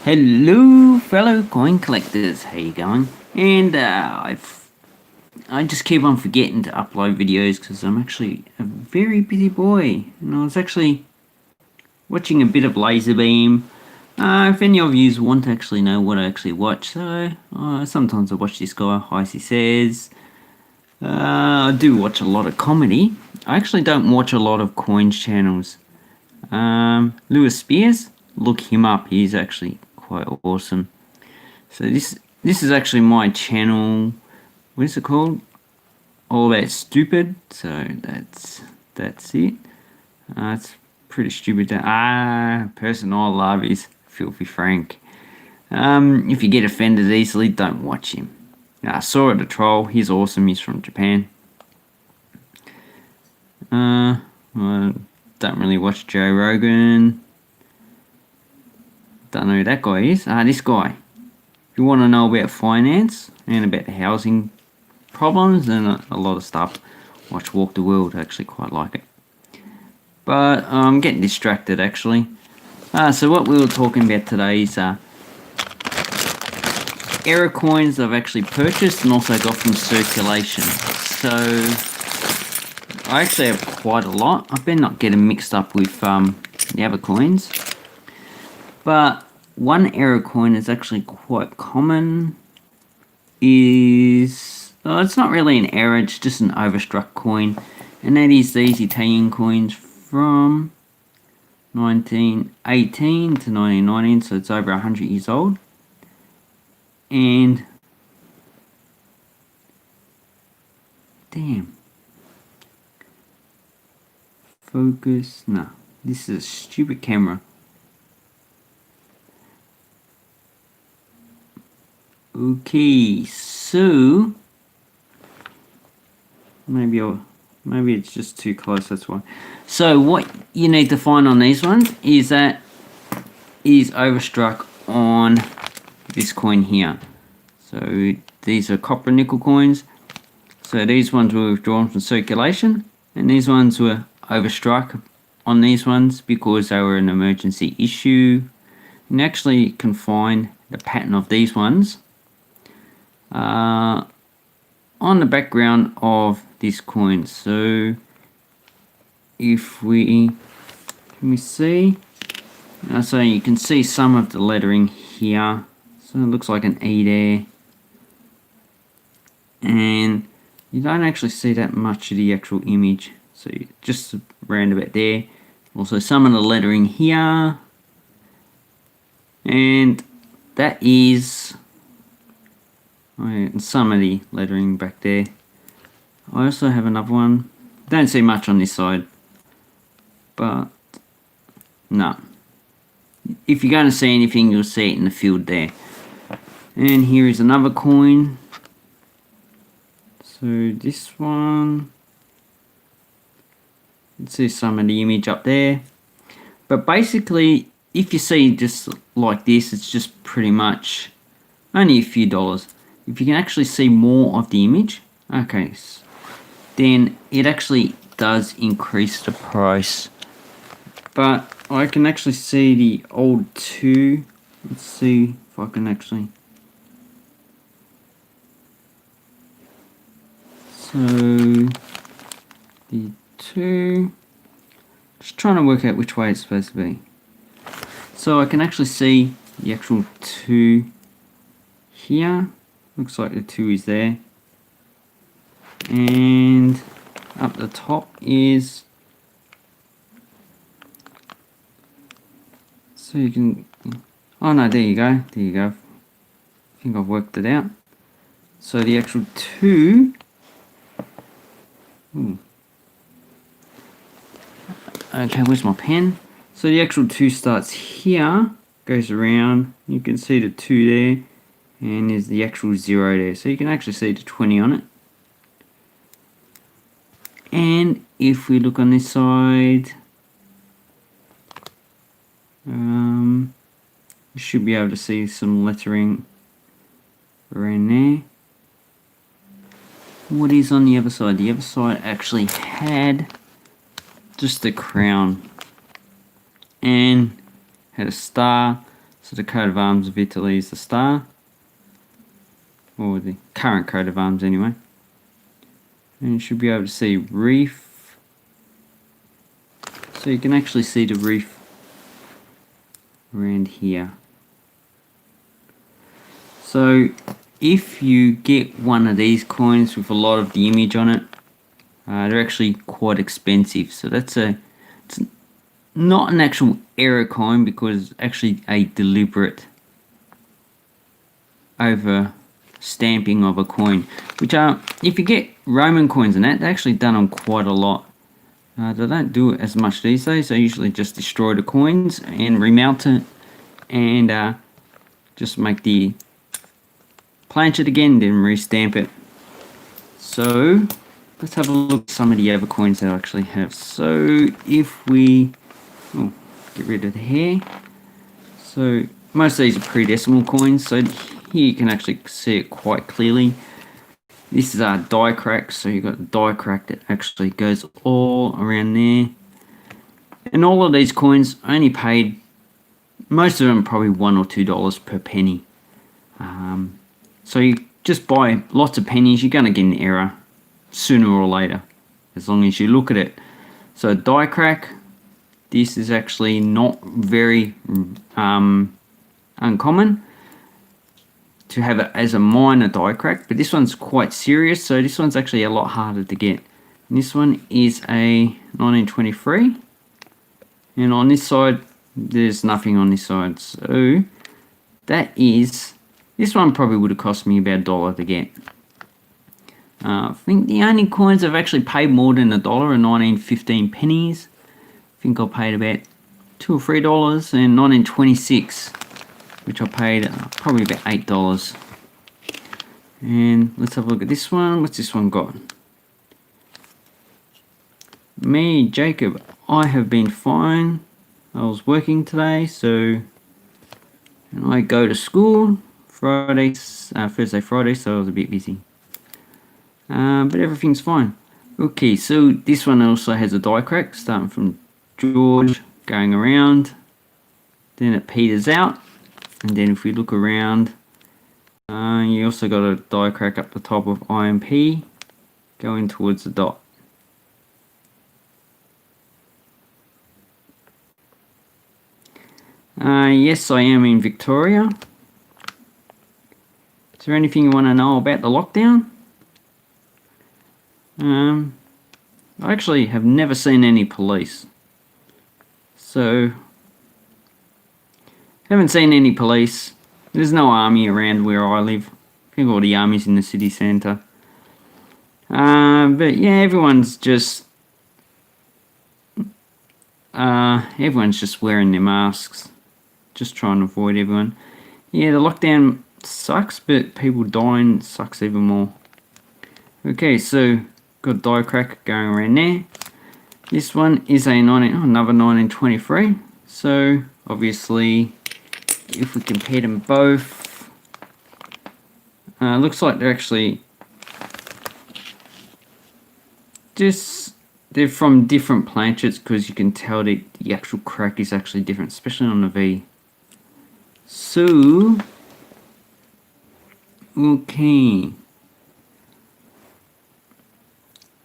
Hello, fellow coin collectors. How you going? And I just keep on forgetting to upload videos because I'm actually a very busy boy. And I was actually watching a bit of Laser Beam. If any of you want to actually know what I actually watch, so sometimes I watch this guy, Heisey Says. I do watch a lot of comedy. I actually don't watch a lot of coins channels. Lewis Spears, look him up. He's actually quite awesome. So this is actually my channel. What is it called? All About Stupid. So that's it. It's pretty stupid. Person I love is Filthy Frank. If you get offended easily, don't watch him. Sora the Troll. He's awesome. He's from Japan. I don't really watch Joe Rogan. Don't know who that guy is. This guy. If you want to know about finance and about housing problems and a lot of stuff, watch Walk the World. I actually quite like it. But I'm getting distracted actually. So what we were talking about today is error coins I've actually purchased and also got from circulation. So I actually have quite a lot. I've been not getting mixed up with the other coins. But one error coin is actually quite common. It's not really an error, it's just an overstruck coin. And that is these Italian coins from 1918 to 1919, so it's over 100 years old. And damn. Focus. No, this is a stupid camera. Okay, so maybe it's just too close, that's why. So what you need to find on these ones is that is overstruck on this coin here. So these are copper nickel coins. So these ones were withdrawn from circulation and these ones were overstruck on these ones because they were an emergency issue. And actually can find the pattern of these ones on the background of this coin. So if we see, so you can see some of the lettering here. So it looks like an E there, and you don't actually see that much of the actual image. So just around about there. Also some of the lettering here, and that is and some of the lettering back there. I also have another one. Don't see much on this side, but no. If you're going to see anything, you'll see it in the field there. And here is another coin. So this one, you can see some of the image up there. But basically, if you see just like this, it's just pretty much only a few dollars. If you can actually see more of the image, okay, then it actually does increase the price. But I can actually see the old two. Let's see if I can actually. So the two, just trying to work out which way it's supposed to be. So I can actually see the actual two here. Looks like the 2 is there. And up the top is, so you can, oh no, there you go. I think I've worked it out. So the actual 2, okay, where's my pen? So the actual 2 starts here, goes around, you can see the 2 there. And there's the actual 0 there, so you can actually see the 20 on it. And if we look on this side, you should be able to see some lettering around there. What is on the other side? The other side actually had just the crown and had a star. So the coat of arms of Italy is the star, or the current coat of arms anyway. And you should be able to see reef. So you can actually see the reef around here. So if you get one of these coins with a lot of the image on it, they're actually quite expensive. So it's not an actual error coin, because it's actually a deliberate over stamping of a coin, which are, if you get Roman coins and that, they're actually done on quite a lot. They don't do it as much these days. They usually just destroy the coins and remount it, and just make the planchet again, then restamp it. So let's have a look at some of the other coins that I actually have. So if we get rid of the hair, so most of these are pre-decimal coins, so here you can actually see it quite clearly. This is our die crack, so you've got the die crack that actually goes all around there. And all of these coins only paid, most of them probably $1 or $2 per penny. So you just buy lots of pennies, you're going to get an error sooner or later, as long as you look at it. So die crack, this is actually not very uncommon to have it as a minor die crack, but this one's quite serious, so this one's actually a lot harder to get. And this one is a 1923, and on this side there's nothing on this side, so this one probably would have cost me about $1 to get. I think the only coins I've actually paid more than $1 are 1915 pennies. I think I paid about $2 or $3, and 1926, which I paid probably about $8. And let's have a look at this one. What's this one got? Me, Jacob, I have been fine. I was working today, so, and I go to school Thursday, Friday, so I was a bit busy. But everything's fine. Okay, so this one also has a die crack, starting from George, going around, then it peters out, and then if we look around, you also got a die crack up the top of IMP, going towards the dot. Yes, I am in Victoria. Is there anything you want to know about the lockdown? I actually have never seen any police. So, haven't seen any police. There's no army around where I live. I think all the army's in the city centre. But yeah, everyone's just wearing their masks. Just trying to avoid everyone. Yeah, the lockdown sucks, but people dying sucks even more. Okay, so got die crack going around there. This one is another 1923. So obviously, if we compare them both, looks like they're actually they're from different planchets, because you can tell that the actual crack is actually different, especially on the V. So, okay.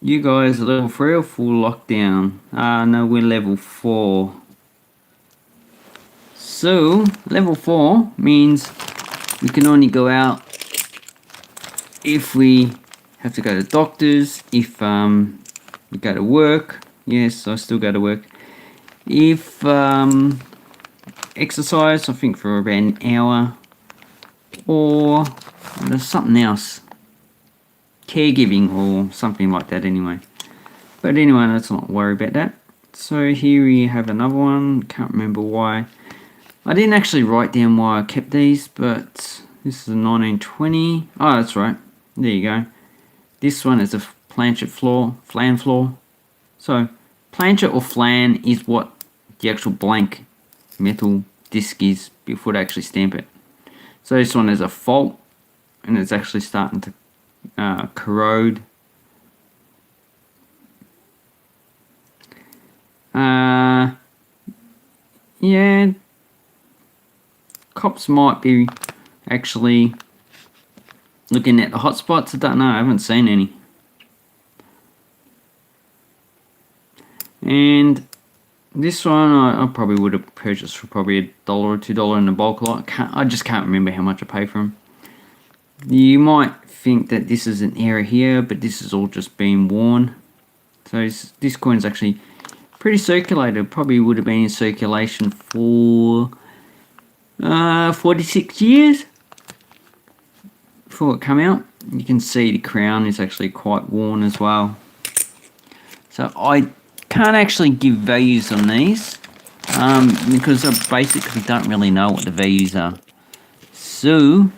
You guys are level 3 or full lockdown? No, we're level 4. So, level 4 means we can only go out if we have to go to doctors, if we go to work. Yes, I still go to work. If exercise, I think for about an hour, or there's something else, caregiving or something like that anyway. But anyway, let's not worry about that. So here we have another one. Can't remember why. I didn't actually write down why I kept these, but this is a 1920. Oh, that's right. There you go. This one is a planchet floor, flan floor. So planchet or flan is what the actual blank metal disc is before they actually stamp it. So this one is a fault, and it's actually starting to corrode. Yeah, cops might be actually looking at the hotspots. I don't know. I haven't seen any. And this one I probably would have purchased for probably $1 or $2 in the bulk lot. I just can't remember how much I paid for them. You might think that this is an error here, but this is all just being worn. So this coin's actually pretty circulated. Probably would have been in circulation for 46 years before it came out. You can see the crown is actually quite worn as well. So I can't actually give values on these because I basically don't really know what the values are. So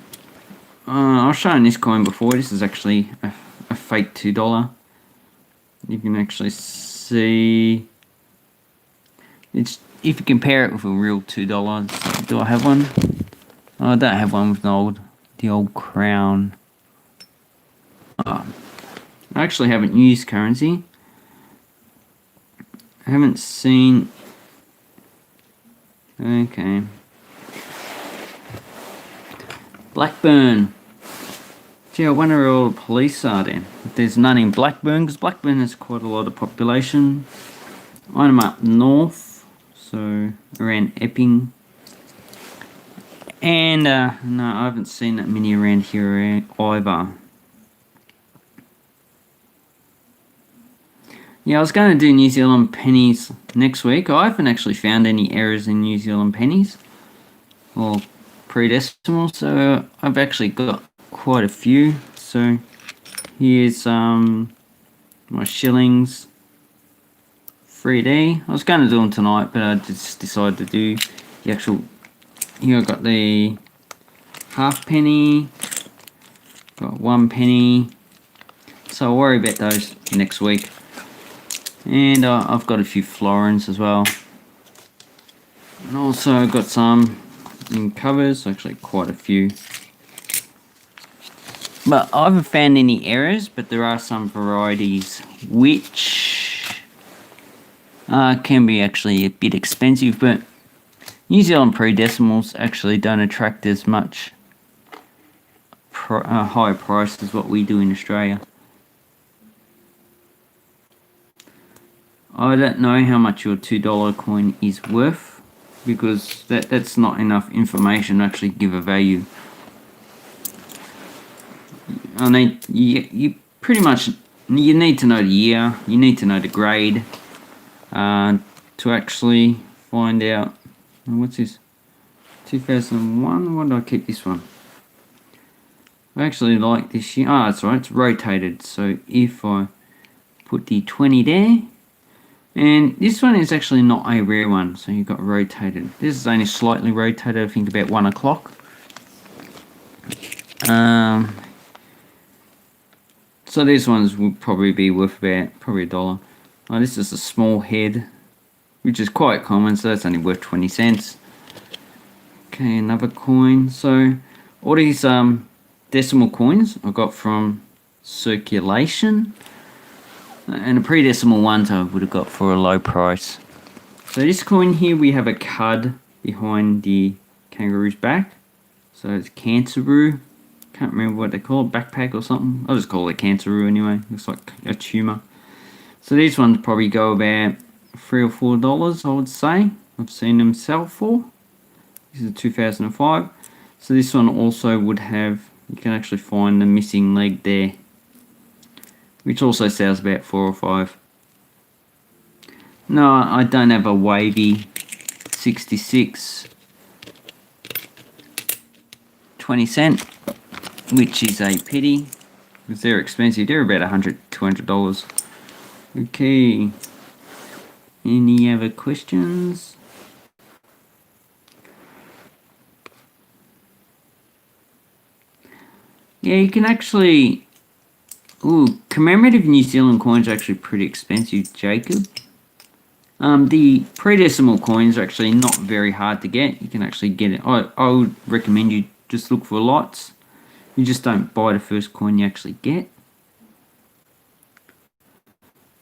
I've shown this coin before. This is actually a fake $2. You can actually see it's, if you compare it with a real $2. Do I have one? Oh, I don't have one with the old crown. I actually haven't used currency. I haven't seen. Okay. Blackburn. Gee, I wonder where all the police are then. If there's none in Blackburn, because Blackburn has quite a lot of population. I'm up north, so around Epping. And no, I haven't seen that many around here either. Yeah, I was going to do New Zealand pennies next week. I haven't actually found any errors in New Zealand pennies or pre-decimal, so I've actually got quite a few. So here's my shillings 3D. I was going to do them tonight, but I just decided to do the actual. Here I got the half penny, got 1 penny. So I'll worry about those next week. And I've got a few florins as well. And also got some in covers, actually quite a few. But I haven't found any errors, but there are some varieties which can be actually a bit expensive, but New Zealand pre-decimals actually don't attract as much higher price as what we do in Australia. I don't know how much your $2 coin is worth because that's not enough information to actually give a value. I mean, you pretty much you need to know the year, you need to know the grade to actually find out. What's this? 2001. Why did I keep this one? I actually like this year. Oh, that's right. It's rotated. So if I put the 20 there. And this one is actually not a rare one, so you've got rotated. This is only slightly rotated, I think about 1 o'clock. So these ones would probably be worth about probably $1. Oh, this is a small head, which is quite common, so that's only worth 20 cents. Okay, another coin. So all these decimal coins I got from circulation. And the pre-decimal ones I would have got for a low price. So this coin here, we have a cud behind the kangaroo's back. So it's Kangaroo. Can't remember what they call it, backpack or something. I'll just call it Kangaroo anyway. Looks like a tumour. So these ones probably go about $3 or $4, I would say. I've seen them sell for. This is 2005. So this one also would have, you can actually find the missing leg there, which also sells about 4 or 5. No, I don't have a wavy 66 20 cent, which is a pity because they're expensive. They're about $100, $200. Okay. Any other questions? Yeah, you can actually. Ooh, commemorative New Zealand coins are actually pretty expensive, Jacob. The pre-decimal coins are actually not very hard to get. You can actually get it. I would recommend you just look for lots. You just don't buy the first coin you actually get.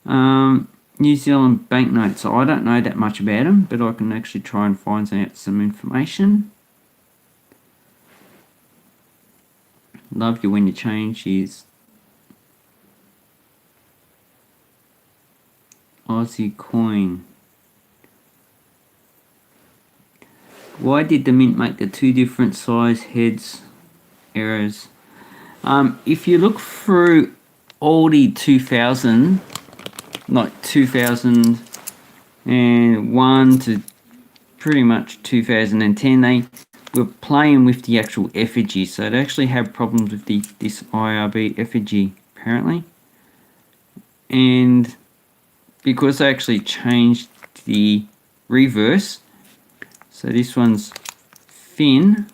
New Zealand banknotes. I don't know that much about them, but I can actually try and find out some information. love you when you change is Aussie coin. Why did the mint make the two different size heads errors? If you look through all the 2000, like 2001 to pretty much 2010, they were playing with the actual effigy, so they actually have problems with this IRB effigy apparently, and because they actually changed the reverse, so this one's thin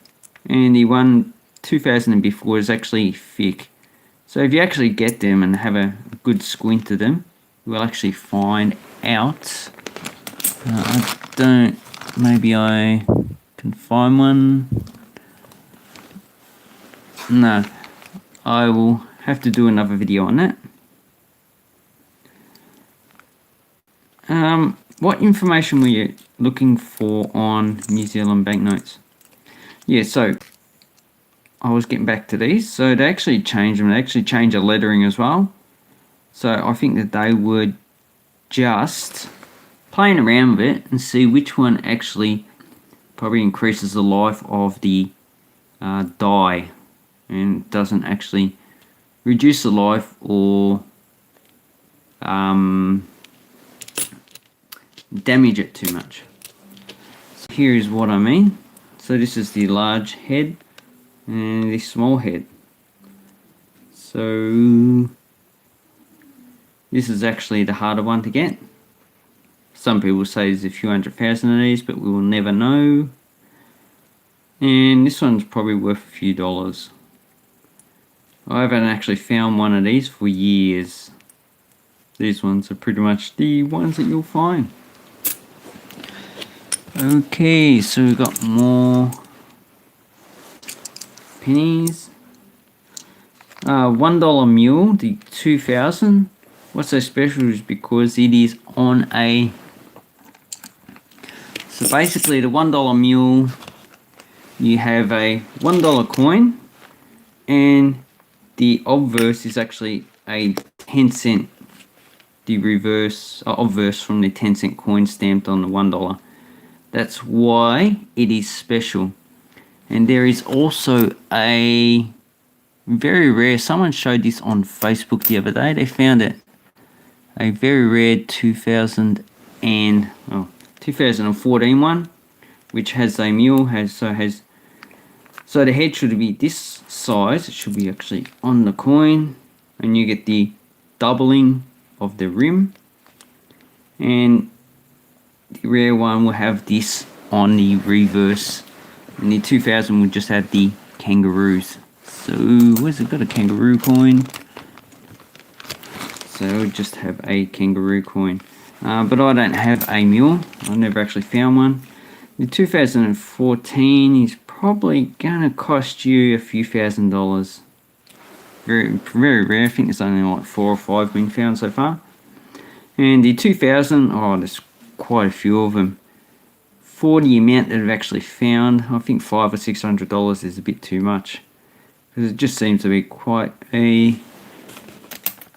and the one 2000 and before is actually thick. So if you actually get them and have a good squint at them, you will actually find out. Maybe I can find one. No, I will have to do another video on that. What information were you looking for on New Zealand banknotes? Yeah, so I was getting back to these. So they actually changed them. They actually changed the lettering as well. So I think that they were just playing around with it and see which one actually probably increases the life of the die and doesn't actually reduce the life or damage it too much. So here is what I mean. So this is the large head and the small head. So this is actually the harder one to get. Some people say there's a few 100,000 of these, but we will never know. And this one's probably worth a few dollars. I haven't actually found one of these for years. These ones are pretty much the ones that you'll find. Okay, so we've got more pennies. $1 Mule, the 2000. What's so special is because it is on a... So basically the $1 Mule, you have a $1 coin and the obverse is actually a 10-cent, the reverse obverse from the 10-cent coin stamped on the $1. That's why it is special. And there is also a very rare, someone showed this on Facebook the other day, they found it, a very rare 2014 one, which has a mule, so the head should be this size, it should be actually on the coin, and you get the doubling of the rim, and the rare one will have this on the reverse, and the 2000 will just have the kangaroos. So where's it got a kangaroo coin? So it would just have a kangaroo coin, but I don't have a mule. I never actually found one. The 2014 is probably gonna cost you a few $1,000s. Very, very rare. I think there's only like 4 or 5 been found so far. And the 2000, oh, there's quite a few of them. For the amount that I've actually found, I think $500 or $600 is a bit too much, because it just seems to be quite a,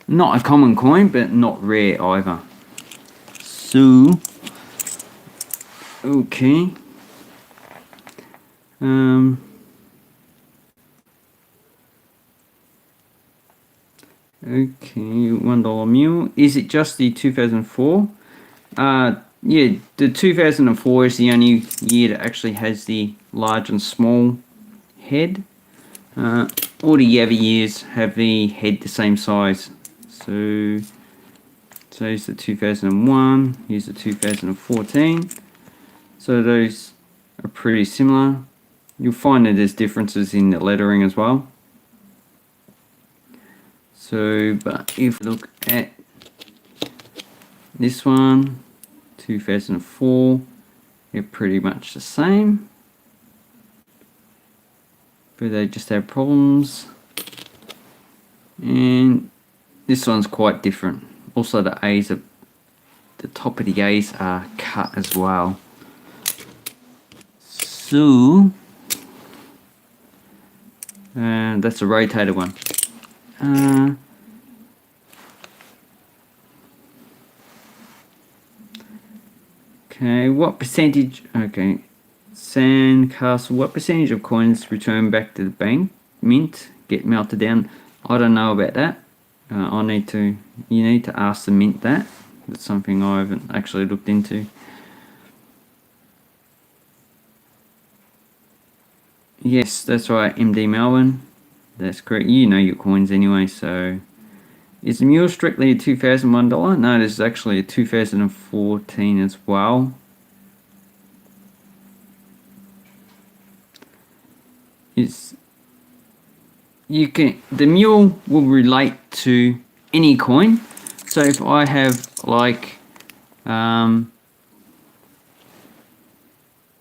not a common coin, but not rare either. So, okay. Okay, $1 Mule. Is it just the 2004? Yeah, the 2004 is the only year that actually has the large and small head. All the other years have the head the same size. So here's the 2001, here's the 2014. So those are pretty similar. You'll find that there's differences in the lettering as well. So, but if you look at this one, 2004, they're pretty much the same, but they just have problems. And this one's quite different. Also, the A's are, the top of the A's are cut as well. So That's a rotated one. Okay, what percentage? Okay, Sandcastle. What percentage of coins returned back to the bank mint get melted down? I don't know about that. I need to. You need to ask the mint that. That's something I haven't actually looked into. Yes, that's right, MD Melbourne. That's correct. You know your coins anyway, so. Is the mule strictly a $2001? No, this is actually a 2014 as well. The mule will relate to any coin. So if I have like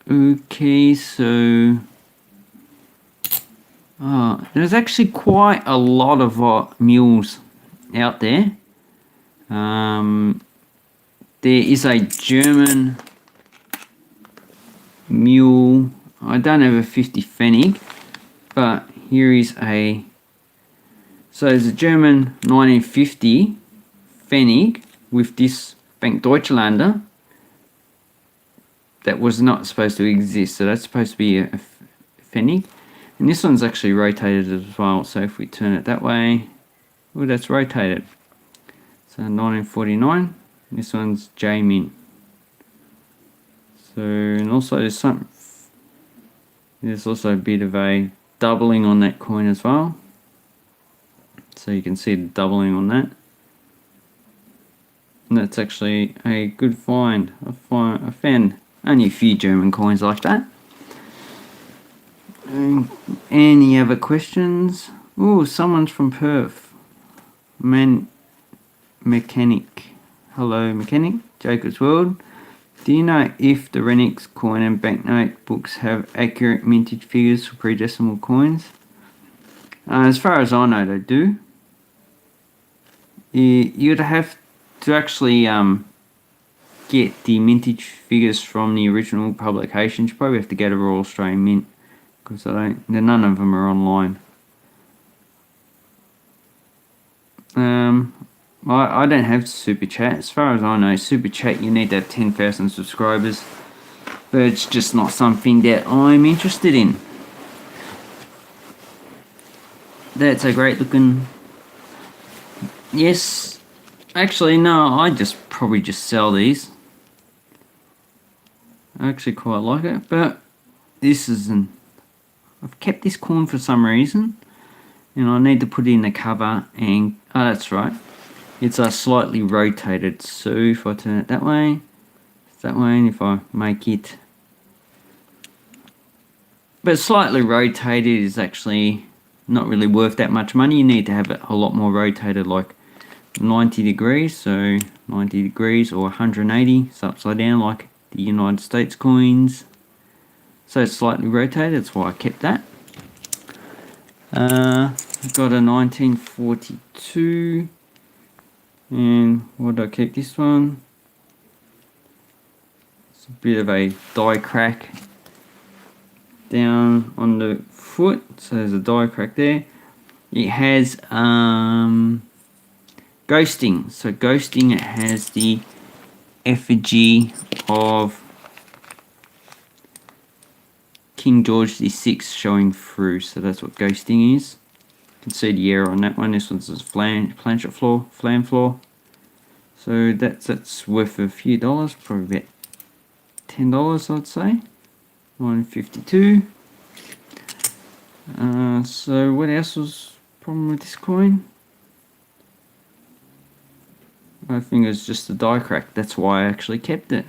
okay, so there's actually quite a lot of mules out there. There is a German mule. I don't have a 50 Pfennig, but here is a. So there's a German 1950 Pfennig with this Bank Deutschlander that was not supposed to exist. So that's supposed to be a Pfennig. And this one's actually rotated as well. So if we turn it that way, oh, that's rotated. So 1949. This one's J-Mint. So, and also there's also a bit of a doubling on that coin as well. So you can see the doubling on that. And that's actually a good find. I found only a few German coins like that. Any other questions? Oh, someone's from Perth. Mechanic. Hello, Mechanic. Jacob's World. Do you know if the Renix coin and banknote books have accurate mintage figures for pre-decimal coins? As far as I know, they do. You'd have to actually get the mintage figures from the original publications. You probably have to go to Royal Australian Mint because none of them are online. I don't have Super Chat. As far as I know, Super Chat you need to have 10,000 subscribers, but it's just not something that I'm interested in. That's a great looking. Yes, actually no, I probably just sell these. I actually quite like it, but this is I've kept this coin for some reason, and I need to put it in the cover. And oh, that's right, it's slightly rotated. So if I turn it that way, and if I make it, but slightly rotated is actually not really worth that much money. You need to have it a lot more rotated, like 90 degrees, so 90 degrees or 180, so upside down like the United States coins. So it's slightly rotated, that's why I kept that. I've got a 1942, and what did I keep this one? It's a bit of a die crack down on the foot, so there's a die crack there. It has ghosting. So ghosting, it has the effigy of King George VI showing through. So that's what ghosting is. You can see the error on that one. This one's a flan floor. So that's worth a few dollars, probably about $10, I'd say. 152. So what else was the problem with this coin? I think it's just the die crack. That's why I actually kept it.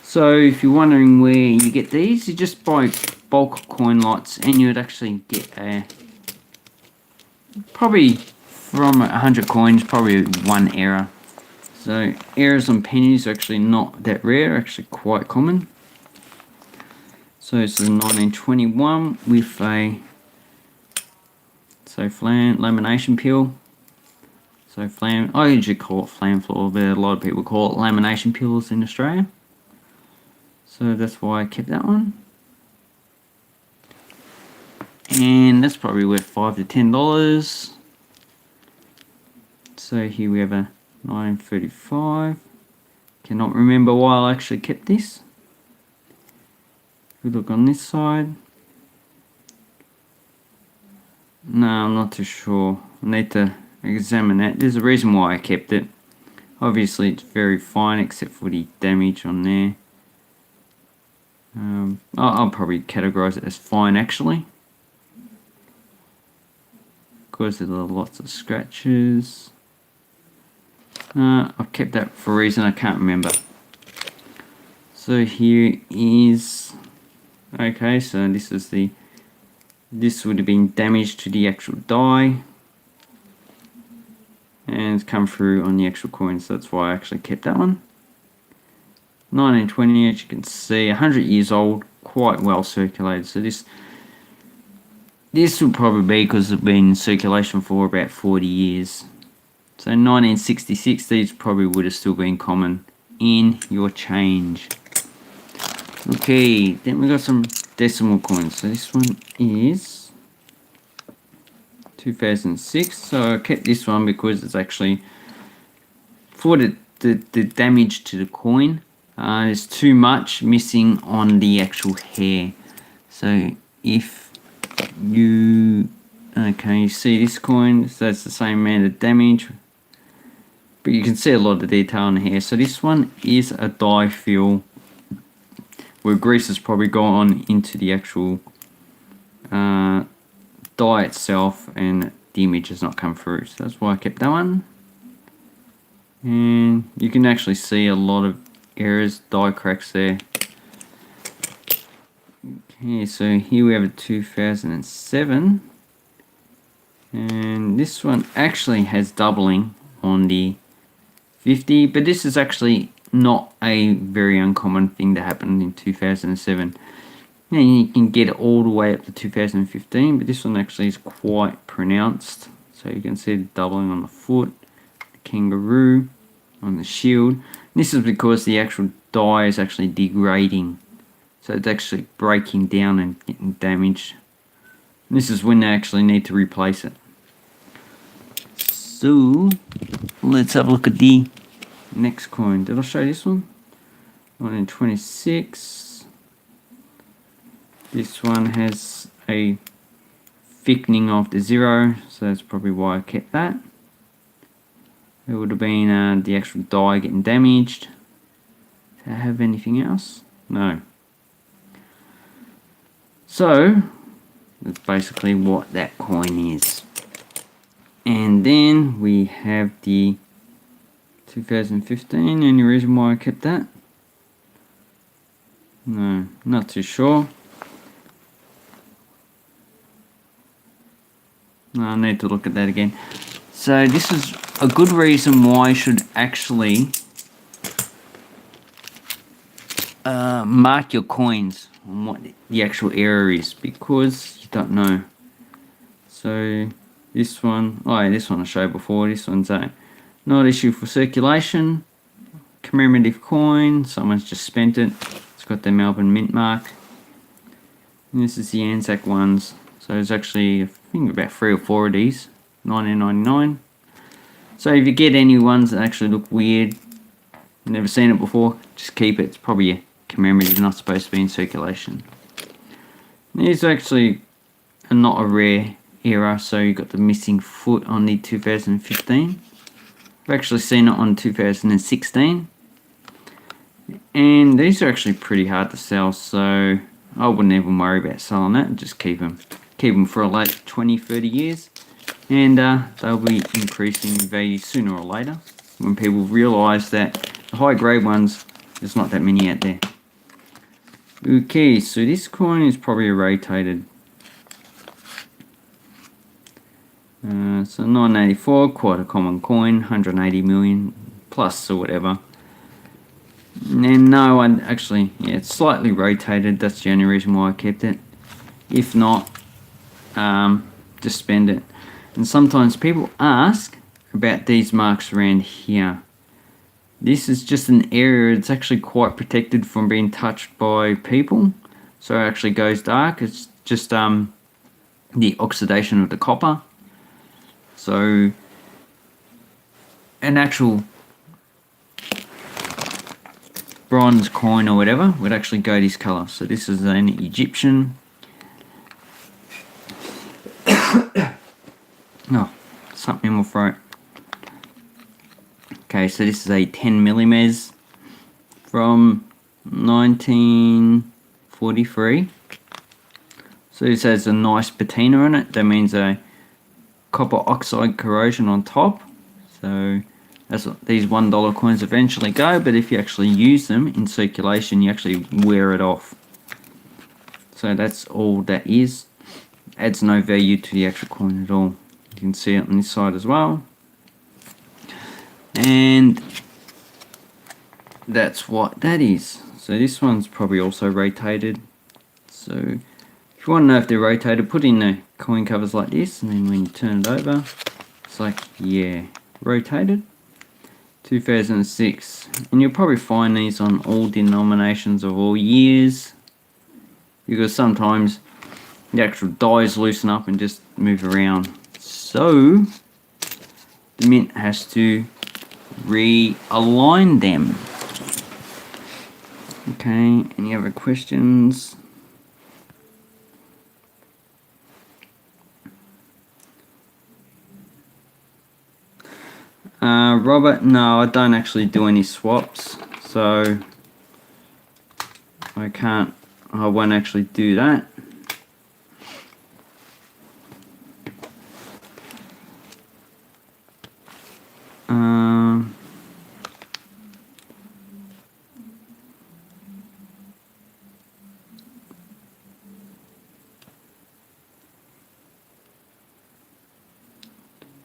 So if you're wondering where you get these, you just buy bulk coin lots, and you'd actually get probably from 100 coins, probably one error. So errors on pennies are actually not that rare, actually quite common. So it's a 1921 with flan lamination peel. So flan, I usually call it flan floor, but a lot of people call it lamination peels in Australia. So that's why I kept that one. and that's probably worth $5 to $10. So here we have a 1935. Cannot remember why I actually kept this. If we look on this side, no, I'm not too sure. I need to examine that. There's a reason why I kept it. Obviously it's very fine except for the damage on there. I'll probably categorize it as fine actually, because there are lots of scratches. I've kept that for a reason I can't remember. So here is, okay, so this would have been damage to the actual die, and it's come through on the actual coin, so that's why I actually kept that one. 1920, as you can see, 100 years old, quite well circulated. So this would probably be because it's been in circulation for about 40 years. So 1966, these probably would have still been common in your change. Okay, then we got some decimal coins. So this one is 2006. So I kept this one because it's actually for the damage to the coin. There's too much missing on the actual hair. So if you see this coin, so that's the same amount of damage, but you can see a lot of the detail on the hair. So this one is a dye fill where grease has probably gone into the actual dye itself and the image has not come through. So that's why I kept that one. And you can actually see a lot of errors, dye cracks there. Okay, so here we have a 2007, and this one actually has doubling on the 50, but this is actually not a very uncommon thing that happened in 2007. Now you can get it all the way up to 2015, but this one actually is quite pronounced. So you can see the doubling on the foot, the kangaroo, on the shield. This is because the actual die is actually degrading, so it's actually breaking down and getting damaged. And this is when they actually need to replace it. So let's have a look at the next coin. Did I show this one? 1926. This one has a thickening of the 0, so that's probably why I kept that. It would have been the actual die getting damaged. Do I have anything else? No. So that's basically what that coin is. And then we have the 2015. Any reason why I kept that? No, not too sure. No, I need to look at that again. So this is a good reason why I should actually mark your coins on what the actual error is, because you don't know. So this one, this one I showed before. This one's not issued for circulation. Commemorative coin. Someone's just spent it. It's got the Melbourne Mint mark. And this is the Anzac ones. So there's actually, I think, about 3 or 4 of these. 1999. So if you get any ones that actually look weird, never seen it before, just keep it. It's probably a commemorative, not supposed to be in circulation. These actually are not a rare error, so you got the missing foot on the 2015. I've actually seen it on 2016. And these are actually pretty hard to sell, so I wouldn't even worry about selling that. Just keep them. Keep them for like 20-30 years. And they'll be increasing in value sooner or later when people realise that the high grade ones, there's not that many out there. Okay, so this coin is probably rotated. So 1984, quite a common coin, 180 million plus or whatever. And no one actually, it's slightly rotated. That's the only reason why I kept it. If not, just spend it. And sometimes people ask about these marks around here. This is just an area, it's actually quite protected from being touched by people. So it actually goes dark. It's just the oxidation of the copper. So an actual bronze coin or whatever would actually go this color. So this is an Egyptian. Oh, something in my throat. Okay, so this is a 10 millimeters from 1943. So this has a nice patina on it. That means a copper oxide corrosion on top. So that's what these $1 coins eventually go, but if you actually use them in circulation, you actually wear it off. So that's all that is. Adds no value to the actual coin at all. You can see it on this side as well. And that's what that is. So this one's probably also rotated. So if you want to know if they're rotated, put in the coin covers like this, and then when you turn it over, it's like, yeah, rotated. 2006. And you'll probably find these on all denominations of all years, because sometimes the actual dies loosen up and just move around. So the mint has to realign them. Okay, any other questions? Robert, no, I don't actually do any swaps, so I won't actually do that.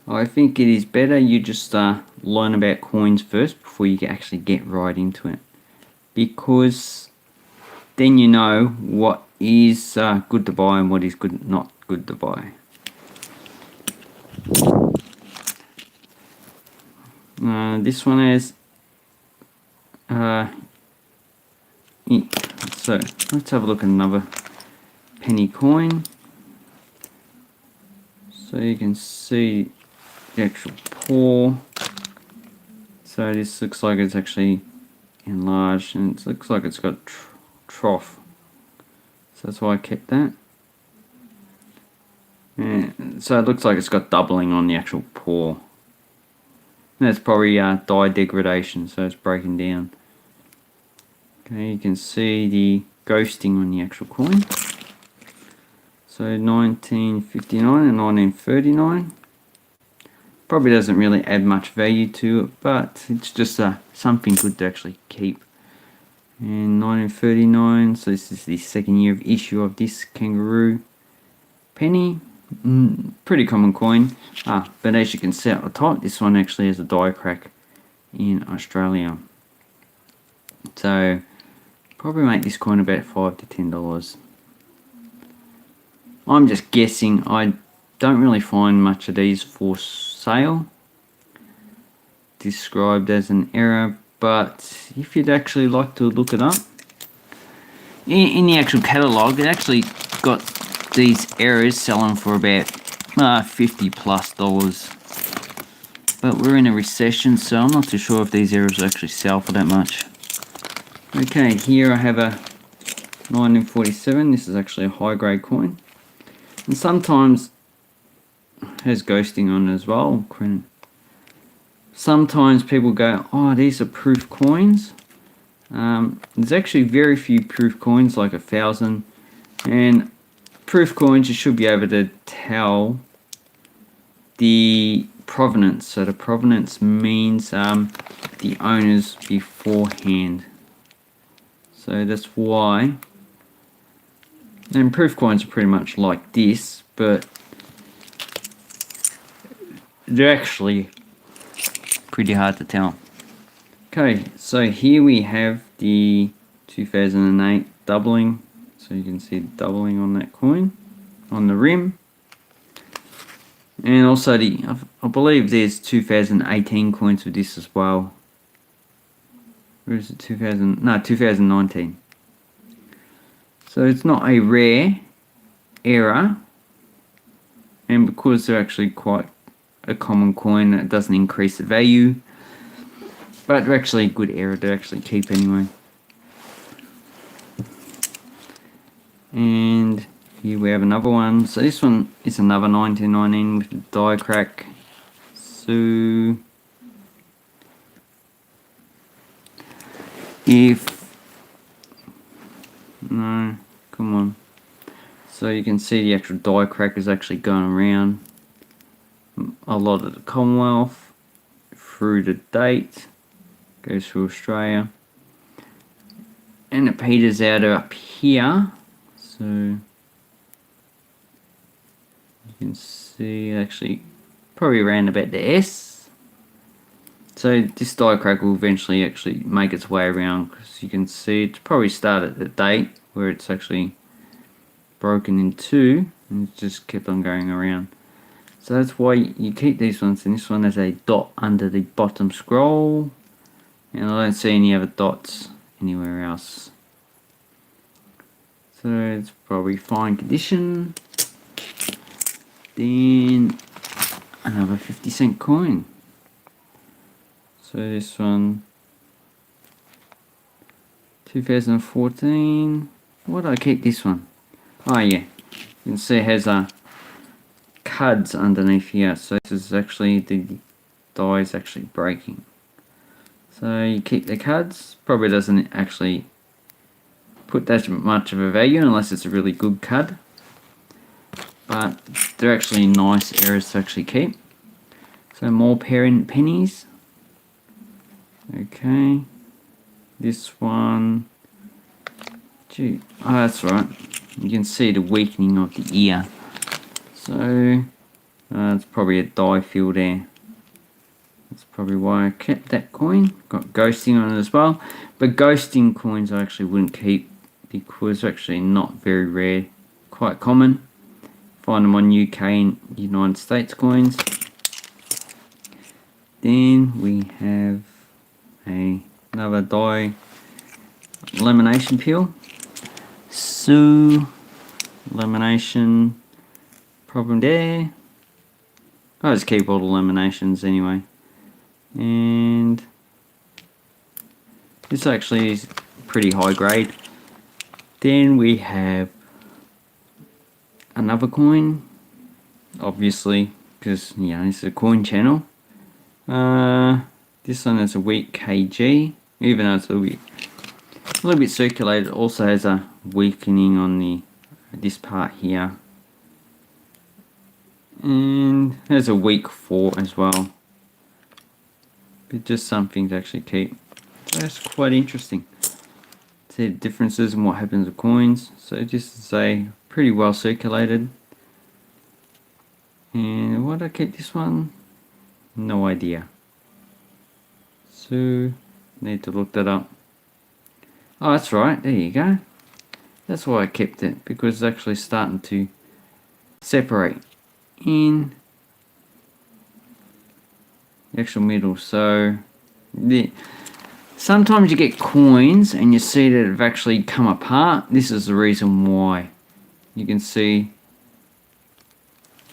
I think it is better you just learn about coins first before you actually get right into it, because then you know what is good to buy and what is not good to buy. This one has so let's have a look at another penny coin. So you can see the actual pour. So this looks like it's actually enlarged, and it looks like it's got trough. So that's why I kept that. And so it looks like it's got doubling on the actual pour. And that's probably dye degradation, so it's breaking down. Okay, you can see the ghosting on the actual coin. So 1959 and 1939. Probably doesn't really add much value to it, but it's just something good to actually keep. And 1939, so this is the second year of issue of this Kangaroo Penny. Pretty common coin, but as you can see at the top, this one actually has a die crack in Australia. So probably make this coin about $5 to $10. I'm just guessing. I don't really find much of these for sale described as an error, but if you'd actually like to look it up, in the actual catalogue, it actually got these errors selling for about $50+. But we're in a recession, so I'm not too sure if these errors actually sell for that much. Okay, here I have a 1947. This is actually a high grade coin, and sometimes it has ghosting on it as well. Sometimes people go, oh, these are proof coins. There's actually very few proof coins, like 1,000, and proof coins you should be able to tell the provenance. So the provenance means the owners beforehand. So that's why. And proof coins are pretty much like this, but they're actually pretty hard to tell. Okay, so here we have the 2008 doubling. So you can see the doubling on that coin, on the rim. And also I believe there's 2018 coins with this as well. Where is it? 2019. So it's not a rare error, and because they're actually quite a common coin, it doesn't increase the value, but they're actually a good error to actually keep anyway. And here we have another one. So this one is another 1919 with the die crack. So no, come on. So you can see the actual die crack is actually going around a lot of the Commonwealth, through the date, goes through Australia, and it peters out up here. So you can see actually probably around about the S. So this die crack will eventually actually make its way around, because you can see it's probably started at the date where it's actually broken in two and it's just kept on going around. So that's why you keep these ones, and this one has a dot under the bottom scroll, and I don't see any other dots anywhere else. So it's probably fine condition. Then another 50-cent coin. So this one, 2014. Why do I keep this one? Oh yeah, you can see it has a cuds underneath here. So this is actually the die is actually breaking. So you keep the cuds. Probably doesn't actually put that much of a value unless it's a really good cud. But they're actually nice errors to actually keep. So more parent pennies. Okay, this one. Gee, oh that's right. You can see the weakening of the ear. So it's probably a die fill there. That's probably why I kept that coin. Got ghosting on it as well. But ghosting coins I actually wouldn't keep, because they're actually not very rare. Quite common. Find them on UK and United States coins. Then we have another die lamination peel. So lamination problem there. I just keep all the laminations anyway. And this actually is pretty high grade. Then we have another coin, obviously, because it's a coin channel. This one has a weak KG, even though it's a little bit circulated. It also has a weakening on this part here, and there's a weak 4 as well. But just something to actually keep. So that's quite interesting. See the differences in what happens with coins. So just to say, pretty well circulated. And why do I keep this one? No idea. So need to look that up. Oh, that's right. There you go. That's why I kept it, because it's actually starting to separate in the actual middle. So sometimes you get coins and you see that have actually come apart. This is the reason why. You can see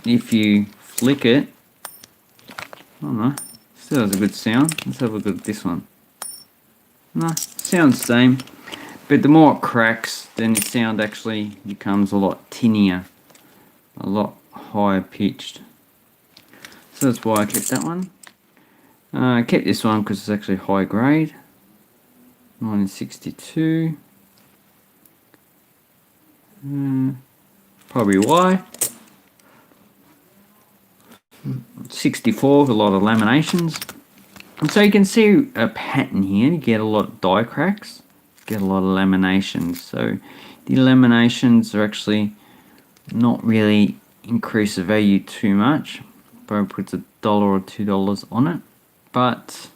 if you flick it, I don't know, still has a good sound. Let's have a look at this one. No, sounds the same, but the more it cracks, then the sound actually becomes a lot tinnier, a lot higher pitched. So that's why I kept that one. I kept this one because it's actually high grade. 1962. Probably why. 64 with a lot of laminations. And so you can see a pattern here. You get a lot of die cracks, get a lot of laminations. So the laminations are actually not really increase the value too much. Probably puts $1 or $2 on it, but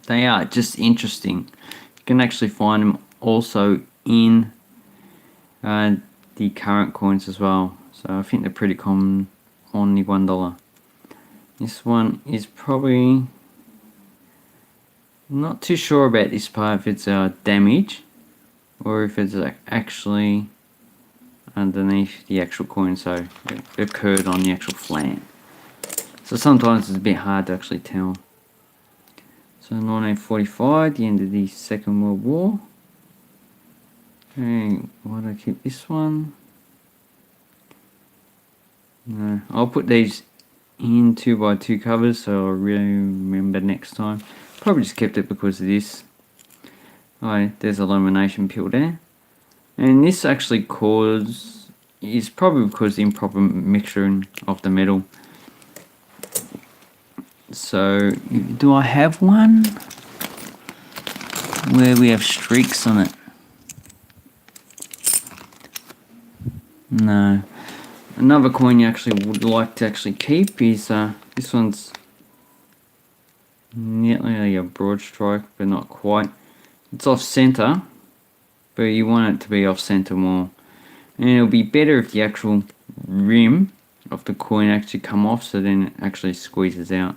they are just interesting. You can actually find them also in the current coins as well. So I think they're pretty common on the $1. This one is probably not too sure about this part, if it's damage or if it's actually a underneath the actual coin, so it occurred on the actual flat. So sometimes it's a bit hard to actually tell. So 1945, the end of the Second World War. Okay, why do I keep this one? No, I'll put these in 2x2 covers so I'll really remember next time. Probably just kept it because of this. Oh, there's a lamination peel there. And this actually is probably because of the improper mixturing of the metal. So, do I have one where we have streaks on it? No. Another coin you actually would like to actually keep is this one's nearly a broad strike, but not quite. It's off center, but you want it to be off center more. And it'll be better if the actual rim of the coin actually come off, so then it actually squeezes out.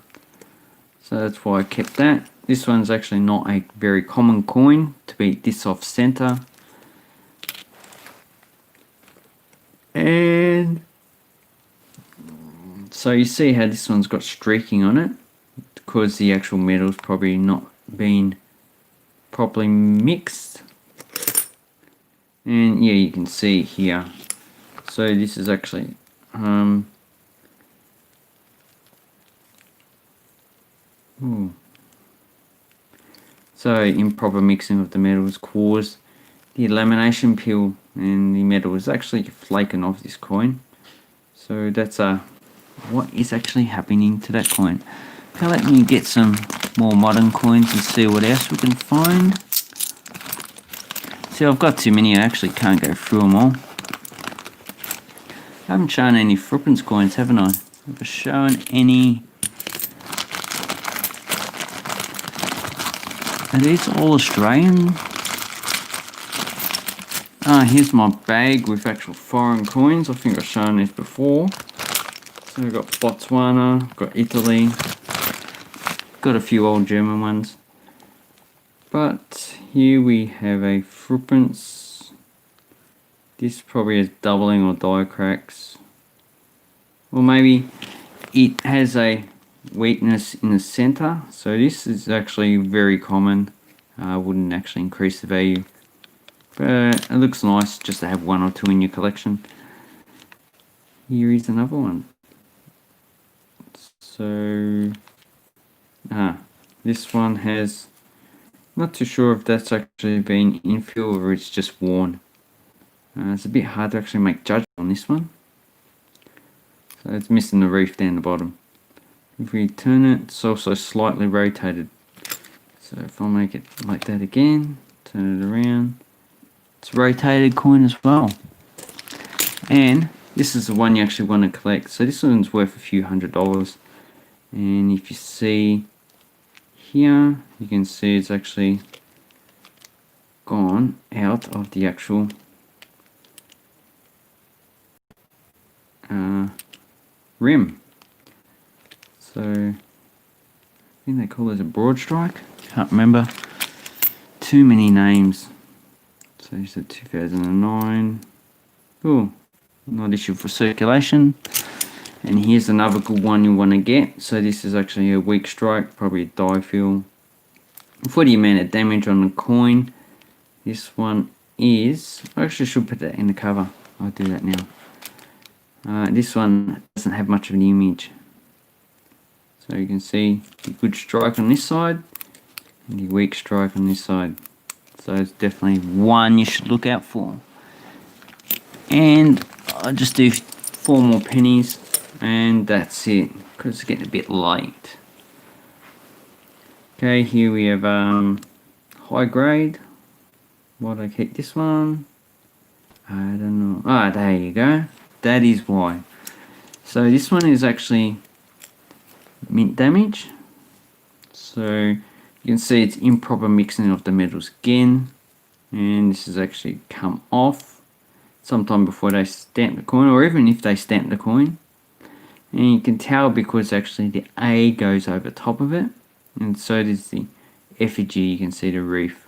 So that's why I kept that. This one's actually not a very common coin to be this off center. And so you see how this one's got streaking on it, because the actual metal's probably not been properly mixed. And yeah, you can see here. So this is actually so improper mixing of the metals caused the lamination peel, and the metal is actually flaking off this coin. So that's what is actually happening to that coin. Now let me get some more modern coins and see what else we can find. See, I've got too many, I actually can't go through them all. I haven't shown any Frippins coins, haven't I? Have I shown any? Are these all Australian? Here's my bag with actual foreign coins. I think I've shown this before. So I've got Botswana, I've got Italy, got a few old German ones. But here we have a Frippins. This probably is doubling or die cracks. Or maybe it has a weakness in the center. So this is actually very common. Wouldn't actually increase the value. But it looks nice just to have one or two in your collection. Here is another one. So, this one has, not too sure if that's actually been infill or it's just worn. It's a bit hard to actually make judgment on this one. So it's missing the reef down the bottom. If we turn it, it's also slightly rotated. So if I make it like that again, turn it around, it's a rotated coin as well. And this is the one you actually want to collect. So this one's worth a few $100s. And if you see here, you can see it's actually gone out of the actual rim. So I think they call it a broad strike. Can't remember. Too many names. So it's a 2009. Oh, not issued for circulation. And here's another good one you want to get. So this is actually a weak strike, probably a die fill. For the amount of damage on the coin, this one is, I actually should put that in the cover. I'll do that now. This one doesn't have much of an image. So you can see the good strike on this side and the weak strike on this side. So it's definitely one you should look out for. And I'll just do 4 more pennies and that's it, because it's getting a bit late. Okay, here we have high grade. Why do I keep this one? I don't know. There you go. That is why. So this one is actually mint damage. So you can see it's improper mixing of the metals again. And this has actually come off sometime before they stamp the coin, or even if they stamp the coin. And you can tell because actually the A goes over top of it. And so does the effigy, you can see the reef.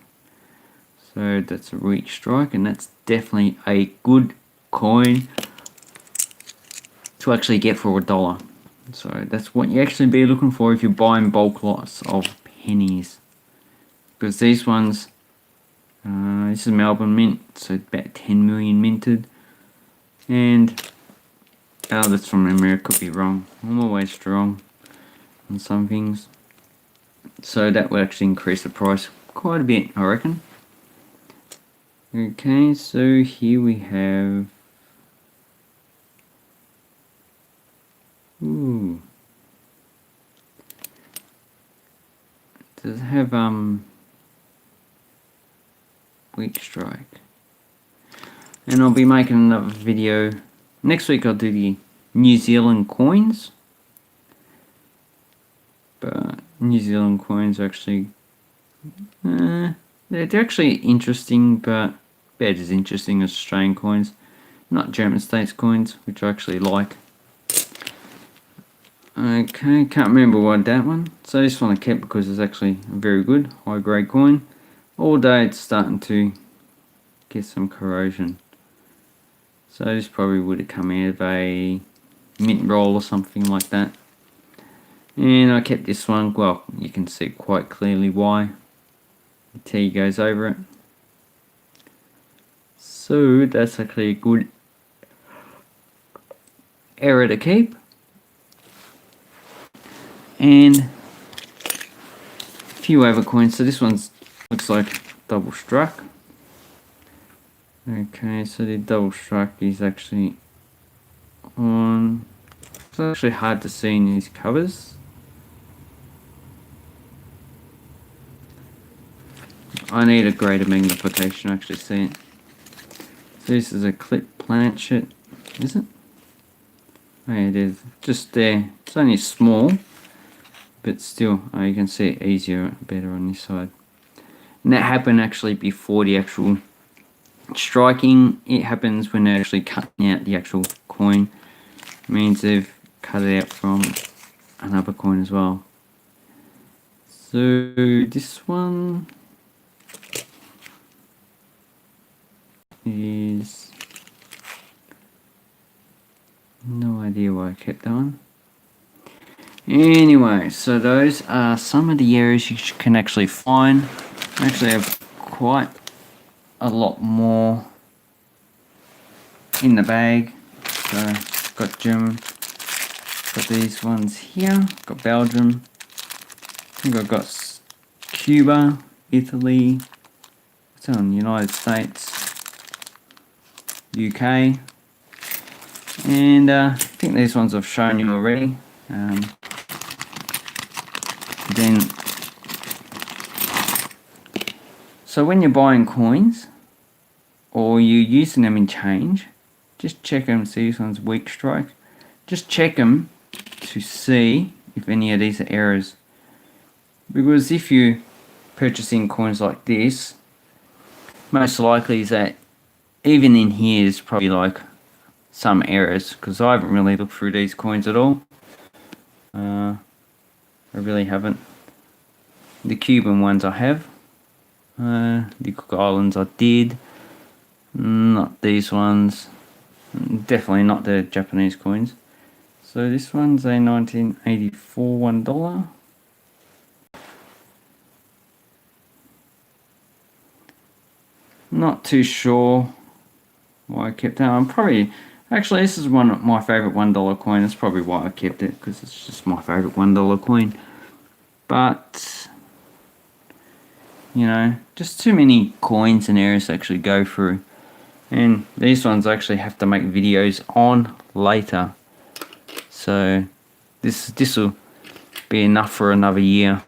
So that's a weak strike, and that's definitely a good coin to actually get for $1. So that's what you actually be looking for if you're buying bulk lots of pennies. Because these ones, this is Melbourne Mint, so about 10 million minted. And, that's from memory, I could be wrong. I'm always wrong on some things. So that will actually increase the price quite a bit, I reckon. Okay, so here we have... Ooh. Does it have, weak strike? And I'll be making another video. Next week I'll do the New Zealand coins. But New Zealand coins are actually... they're actually interesting, but about as interesting as Australian coins. Not German States coins, which I actually like. Okay, can't remember what that one. So this one I kept because it's actually a very good high grade coin. Although it's starting to get some corrosion. So this probably would have come out of a mint roll or something like that. And I kept this one, well, you can see quite clearly why. The T goes over it. So that's actually a good error to keep. And a few other coins. So this one's looks like double struck. Okay, so the double struck is actually on... It's actually hard to see in these covers. I need a greater magnification to actually see it. So this is a clip planchet, is it? Oh, yeah, it is. Just there. It's only small, but still, you can see it easier, better on this side. And that happened actually before the actual striking. It happens when they're actually cutting out the actual coin. It means they've cut it out from another coin as well. So this one is... no idea why I kept that one. Anyway, so those are some of the errors you can actually find. I actually have quite a lot more in the bag. So got German, got these ones here, got Belgium, I think I've got Cuba, Italy, what's on, United States, UK, and I think these ones I've shown you already. Then, so when you're buying coins or you're using them in change, just check them. See, this one's weak strike. Just check them to see if any of these are errors. Because if you're purchasing coins like this, most likely is that even in here is probably like some errors, because I haven't really looked through these coins at all. I really haven't. The Cuban ones I have. The Cook Islands I did. Not these ones. Definitely not the Japanese coins. So this one's a 1984 $1. Not too sure why I kept that. I'm probably... Actually, this is one of my favourite $1 coin. That's probably why I kept it, because it's just my favourite $1 coin. But, just too many coins and errors to actually go through. And these ones I actually have to make videos on later. So, this will be enough for another year.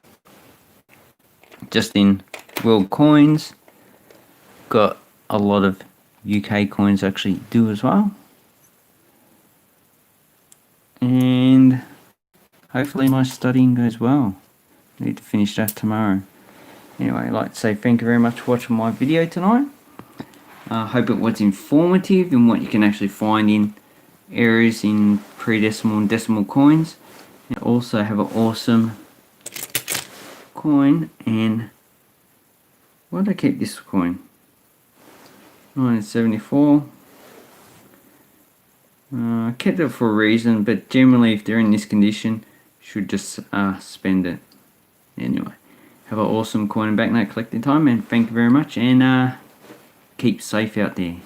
Just in world coins. Got a lot of UK coins actually do as well. And hopefully my studying goes well. I need to finish that tomorrow. Anyway, I'd like to say thank you very much for watching my video tonight. I hope it was informative in what you can actually find in errors in pre-decimal and decimal coins. And also have an awesome coin. And why did I keep this coin? 1974. I kept it for a reason, but generally if they're in this condition, should just spend it. Anyway, have an awesome coin and banknote collecting time, and thank you very much, and keep safe out there.